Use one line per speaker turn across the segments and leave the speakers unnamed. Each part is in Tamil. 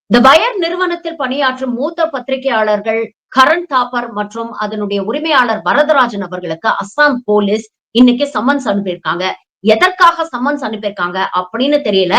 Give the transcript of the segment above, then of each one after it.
இந்த பயர் நிறுவனத்தில் பணியாற்றும் மூத்த பத்திரிகையாளர்கள் கரண் தாப்பர் மற்றும் அதனுடைய உரிமையாளர் வரதராஜன் அவர்களுக்கு அஸ்ஸாம் போலீஸ் இன்னைக்கு சம்மன்ஸ் அனுப்பியிருக்காங்க. எதற்காக சம்மன்ஸ் அனுப்பியிருக்காங்க அப்படின்னு தெரியல.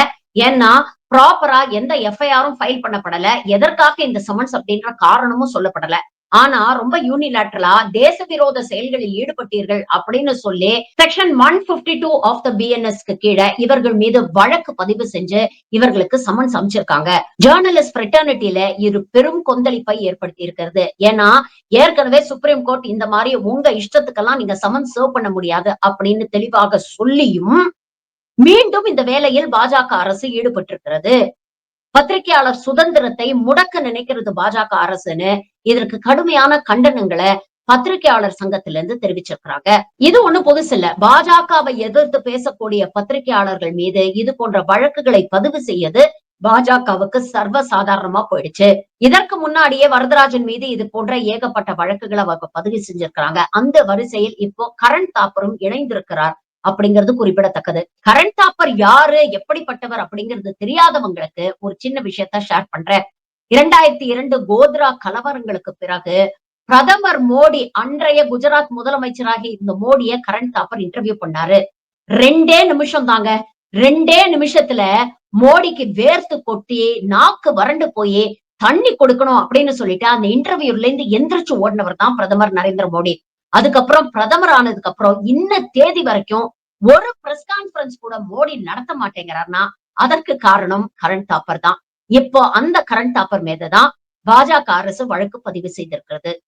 ஏன்னா ப்ராப்பரா எந்த எஃப்ஐஆரும் ஃபைல் பண்ணப்படல. எதற்காக இந்த சம்மன்ஸ் அப்படின்ற காரணமும் சொல்லப்படல. ஆனா ரொம்ப யூனிலேட்டரலா தேச விரோத செயல்களில் ஈடுபட்டீர்கள் அப்படின்னு சொல்லி செக்ஷன் 152 ஆஃப் த பிஎன்எஸ்க்கு கீழ இவர்கள் மீது வழக்கு பதிவு செஞ்சு இவர்களுக்கு சம்மன்ஸ் அமைச்சிருக்காங்க. ஜேர்னலிஸ்ட் ஃப்ரெட்டர்னிட்டில இது பெரும் கொந்தளிப்பை ஏற்படுத்தி இருக்கிறது. ஏன்னா ஏற்கனவே சுப்ரீம் கோர்ட் இந்த மாதிரி உங்க இஷ்டத்துக்கெல்லாம் நீங்க சம்மன்ஸ் சர்வ் பண்ண முடியாது அப்படின்னு தெளிவாக சொல்லியும் மீண்டும் இந்த வேலையில் பாஜக அரசு ஈடுபட்டிருக்கிறது. பத்திரிகையாளர் சுதந்திரத்தை முடக்க நினைக்கிறது பாஜக அரசுன்னு இதற்கு கடுமையான கண்டனங்களை பத்திரிகையாளர் சங்கத்தில இருந்து தெரிவிச்சிருக்கிறாங்க. இது ஒண்ணு புதுசு இல்ல. பாஜகவை எதிர்த்து பேசக்கூடிய பத்திரிகையாளர்கள் மீது இது போன்ற வழக்குகளை பதிவு செய்யது பாஜகவுக்கு சர்வ சாதாரணமா போயிடுச்சு. இதற்கு முன்னாடியே வரதராஜன் மீது இது போன்ற ஏகப்பட்ட வழக்குகளை அவங்க பதிவு செஞ்சிருக்கிறாங்க. அந்த வரிசையில் இப்போ கரண் தாப்பரும் இணைந்திருக்கிறார் அப்படிங்கிறது குறிப்பிடத்தக்கது. கரண் தாப்பர் யாரு, எப்படிப்பட்டவர் அப்படிங்கிறது தெரியாதவங்களுக்கு ஒரு சின்ன விஷயத்த ஷேர் பண்றேன். 2002 கோத்ரா கலவரங்களுக்கு பிறகு பிரதமர் மோடி, அன்றைய குஜராத் முதலமைச்சராகி இந்த மோடிய கரண் தாப்பர் இன்டர்வியூ பண்ணாரு. 2 நிமிஷம் தாங்க. 2 நிமிஷத்துல மோடிக்கு வேர்த்து கொட்டி நாக்கு வறண்டு போய் தண்ணி கொடுக்கணும் அப்படின்னு சொல்லிட்டு அந்த இன்டர்வியூல இருந்து எந்திரிச்சு ஓடினவர் தான் பிரதமர் நரேந்திர மோடி. அதுக்கப்புறம் பிரதமர் ஆனதுக்கு அப்புறம் இன்ன தேதி வரைக்கும் ஒரு பிரஸ் கான்பரன்ஸ் கூட மோடி நடத்த மாட்டேங்கிறார்னா அதற்கு காரணம் கரண் தாப்பர் தான். இப்போ அந்த கரண் தாப்பர் மீதுதான் பாஜக அரசு வழக்கு பதிவு செய்திருக்கிறது.